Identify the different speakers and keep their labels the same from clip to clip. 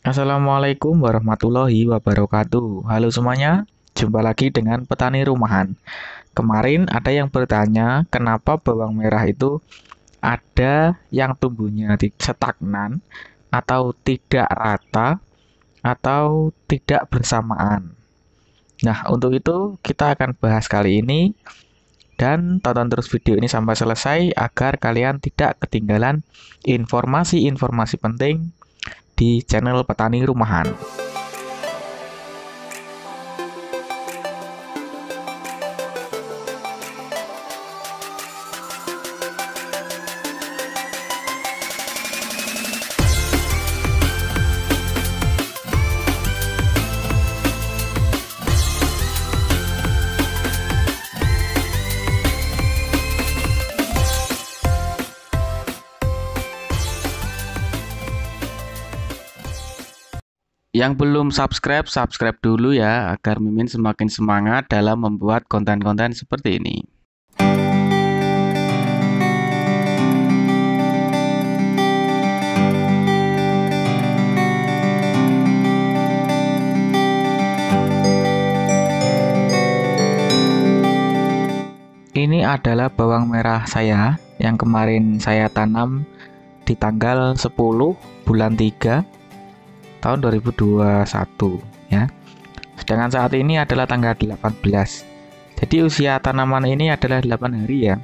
Speaker 1: Assalamualaikum warahmatullahi wabarakatuh. Halo semuanya, jumpa lagi dengan petani rumahan. Kemarin ada yang bertanya, kenapa bawang merah itu ada yang tumbuhnya stagnan, atau tidak rata, atau tidak bersamaan. Nah, untuk itu kita akan bahas kali ini, dan tonton terus video ini sampai selesai agar kalian tidak ketinggalan informasi-informasi penting di channel Petani Rumahan. Yang belum subscribe, subscribe dulu ya agar Mimin semakin semangat dalam membuat konten-konten seperti ini. Ini adalah bawang merah saya yang kemarin saya tanam di tanggal 10 bulan 3 tahun 2021 ya. Sedangkan saat ini adalah tanggal 18. Jadi usia tanaman ini adalah 8 hari ya.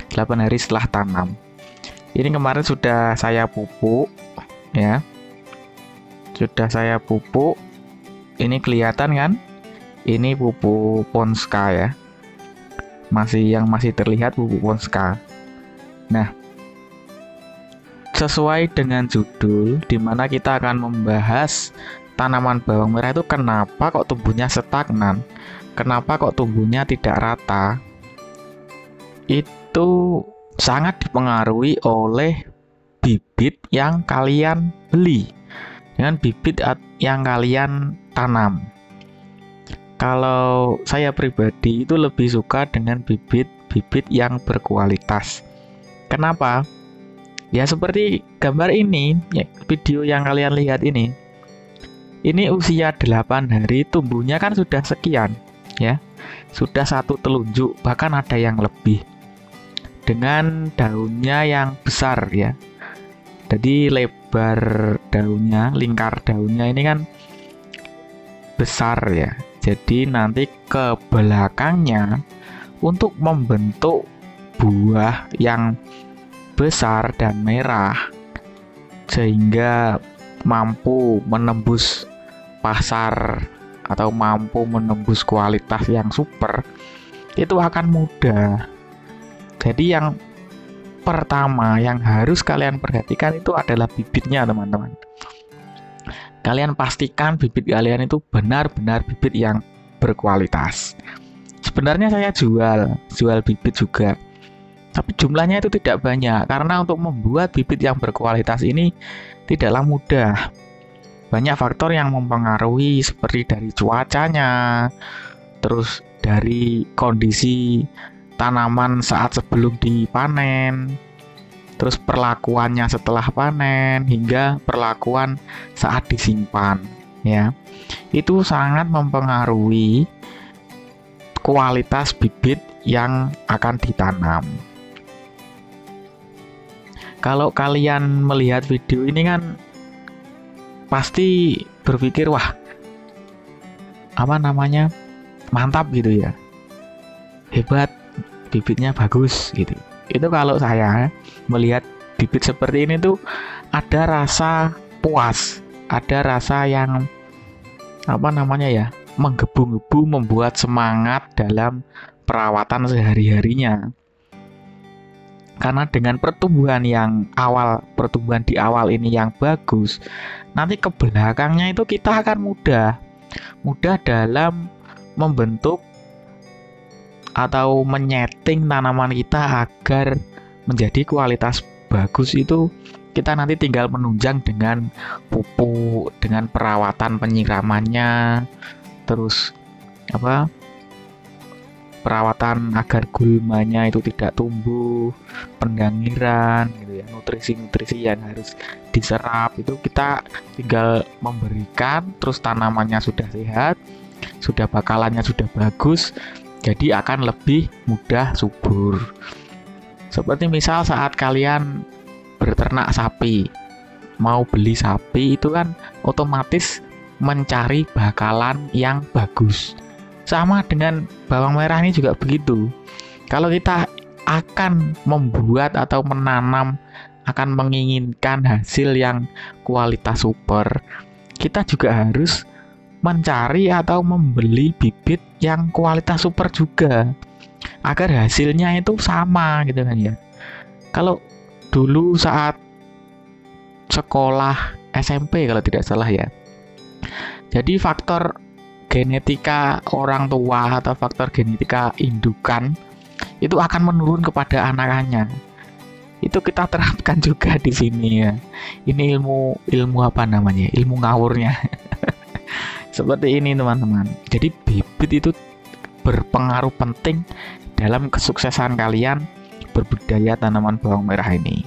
Speaker 1: 8 hari setelah tanam. Ini kemarin sudah saya pupuk ya. Sudah saya pupuk. Ini kelihatan kan? Ini pupuk Ponska ya. Masih terlihat pupuk Ponska. Nah, sesuai dengan judul di mana kita akan membahas tanaman bawang merah itu kenapa kok tumbuhnya stagnan, kenapa kok tumbuhnya tidak rata. Itu sangat dipengaruhi oleh bibit yang kalian beli dengan bibit yang kalian tanam. Kalau saya pribadi itu lebih suka dengan bibit-bibit yang berkualitas. Kenapa? Ya seperti gambar ini, ya, video yang kalian lihat ini. Ini usia 8 hari, tumbuhnya kan sudah sekian, ya. Sudah 1 telunjuk, bahkan ada yang lebih. Dengan daunnya yang besar ya. Jadi lebar daunnya, lingkar daunnya ini kan besar ya. Jadi nanti ke belakangnya untuk membentuk buah yang besar dan merah sehingga mampu menembus pasar atau mampu menembus kualitas yang super, itu akan mudah. Jadi yang pertama yang harus kalian perhatikan itu adalah bibitnya, teman-teman. Kalian pastikan bibit kalian itu benar-benar bibit yang berkualitas. Sebenarnya saya jual bibit juga, tapi jumlahnya itu tidak banyak karena untuk membuat bibit yang berkualitas ini tidaklah mudah. Banyak faktor yang mempengaruhi seperti dari cuacanya, terus dari kondisi tanaman saat sebelum dipanen, terus perlakuannya setelah panen hingga perlakuan saat disimpan ya. Itu sangat mempengaruhi kualitas bibit yang akan ditanam. Kalau kalian melihat video ini kan pasti berpikir wah, mantap gitu ya, hebat, bibitnya bagus gitu. Itu kalau saya melihat bibit seperti ini tuh ada rasa puas, ada rasa yang menggebu-gebu, membuat semangat dalam perawatan sehari-harinya. Karena dengan pertumbuhan di awal ini yang bagus, nanti ke belakangnya itu kita akan mudah dalam membentuk atau menyeting tanaman kita agar menjadi kualitas bagus. Itu kita nanti tinggal menunjang dengan pupuk, dengan perawatan penyiramannya, terus perawatan agar gulmanya itu tidak tumbuh, pendangiran gitu ya, nutrisi-nutrisi yang harus diserap itu kita tinggal memberikan, terus tanamannya sudah sehat, sudah bakalannya sudah bagus, jadi akan lebih mudah subur. Seperti misal saat kalian berternak sapi, mau beli sapi itu kan otomatis mencari bakalan yang bagus. Sama dengan bawang merah ini juga begitu. Kalau kita akan membuat atau menanam, akan menginginkan hasil yang kualitas super, kita juga harus mencari atau membeli bibit yang kualitas super juga, agar hasilnya itu sama gitu kan ya. Kalau dulu saat sekolah SMP kalau tidak salah ya, jadi faktor genetika orang tua atau faktor genetika indukan itu akan menurun kepada anakannya. Itu kita terapkan juga di sini ya. Ini ilmu apa namanya? Ilmu ngawurnya. Seperti ini teman-teman. Jadi bibit itu berpengaruh penting dalam kesuksesan kalian berbudidaya tanaman bawang merah ini.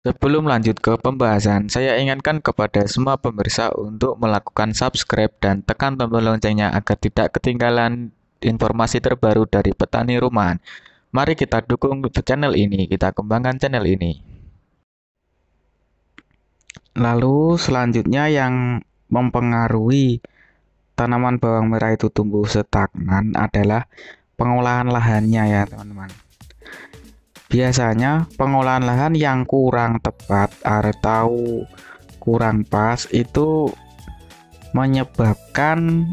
Speaker 1: Sebelum lanjut ke pembahasan, saya ingatkan kepada semua pemirsa untuk melakukan subscribe dan tekan tombol loncengnya agar tidak ketinggalan informasi terbaru dari petani rumahan. Mari kita dukung channel ini, kita kembangkan channel ini. Lalu selanjutnya yang mempengaruhi tanaman bawang merah itu tumbuh stagnan adalah pengolahan lahannya ya teman-teman. Biasanya pengolahan lahan yang kurang tepat atau kurang pas itu menyebabkan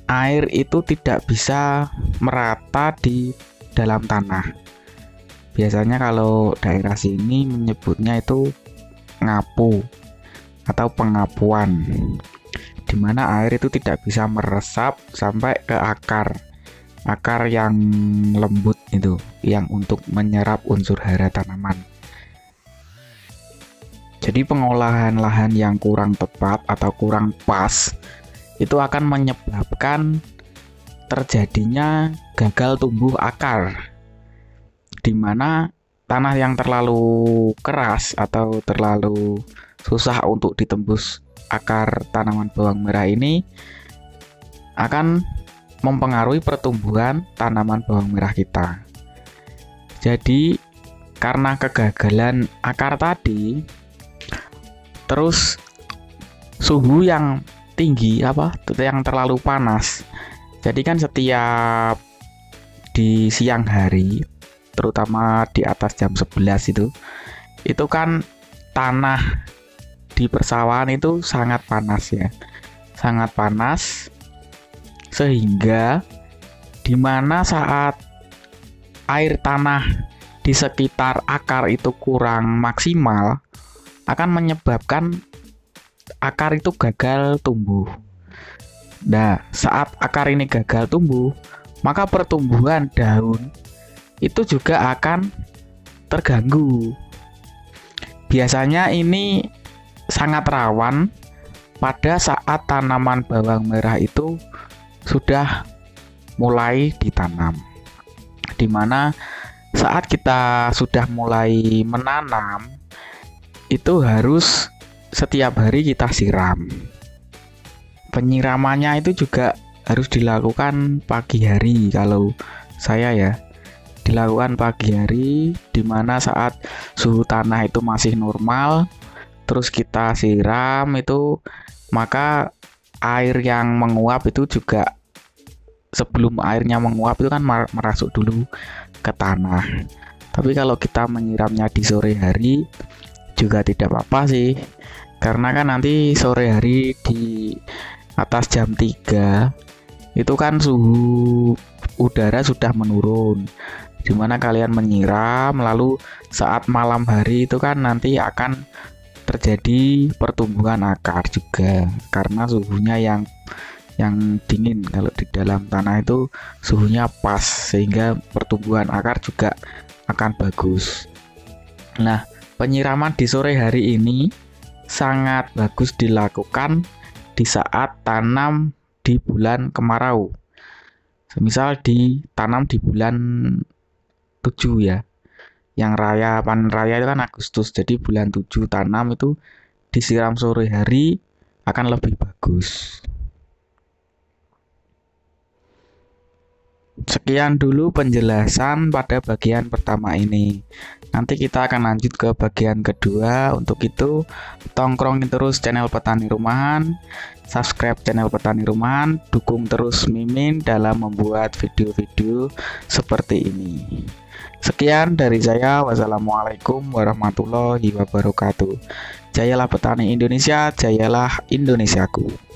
Speaker 1: air itu tidak bisa merata di dalam tanah. Biasanya kalau daerah sini menyebutnya itu ngapu atau pengapuan, di mana air itu tidak bisa meresap sampai ke akar yang lembut itu, yang untuk menyerap unsur hara tanaman. Jadi pengolahan lahan yang kurang tepat atau kurang pas itu akan menyebabkan terjadinya gagal tumbuh akar, di mana tanah yang terlalu keras atau terlalu susah untuk ditembus akar tanaman bawang merah ini akan mempengaruhi pertumbuhan tanaman bawang merah kita. Jadi karena kegagalan akar tadi, terus suhu yang tinggi yang terlalu panas. Jadi kan setiap di siang hari, terutama di atas jam 11 itu kan tanah di persawahan itu sangat panas ya. Sangat panas, sehingga dimana saat air tanah di sekitar akar itu kurang maksimal akan menyebabkan akar itu gagal tumbuh. Nah, saat akar ini gagal tumbuh, maka pertumbuhan daun itu juga akan terganggu. Biasanya ini sangat rawan pada saat tanaman bawang merah itu sudah mulai ditanam, dimana saat kita sudah mulai menanam itu harus setiap hari kita siram. Penyiramannya itu juga harus dilakukan pagi hari. Kalau saya ya, dilakukan pagi hari, dimana saat suhu tanah itu masih normal, terus kita siram itu, maka air yang menguap itu juga, sebelum airnya menguap itu kan merasuk dulu ke tanah. Tapi kalau kita menyiramnya di sore hari juga tidak apa-apa sih, karena kan nanti sore hari di atas jam 3 itu kan suhu udara sudah menurun, dimana kalian menyiram, lalu saat malam hari itu kan nanti akan terjadi pertumbuhan akar juga karena suhunya yang dingin. Kalau di dalam tanah itu suhunya pas sehingga pertumbuhan akar juga akan bagus. Nah, penyiraman di sore hari ini sangat bagus dilakukan di saat tanam di bulan kemarau. Semisal ditanam di bulan 7 ya. Yang panen raya itu kan Agustus. Jadi bulan 7 tanam itu disiram sore hari akan lebih bagus. Sekian dulu penjelasan pada bagian pertama ini. Nanti kita akan lanjut ke bagian kedua. Untuk itu, tongkrongin terus channel Petani Rumahan, subscribe channel Petani Rumahan, dukung terus Mimin dalam membuat video-video seperti ini. Sekian dari saya. Wassalamualaikum warahmatullahi wabarakatuh. Jayalah petani Indonesia, jayalah Indonesiaku.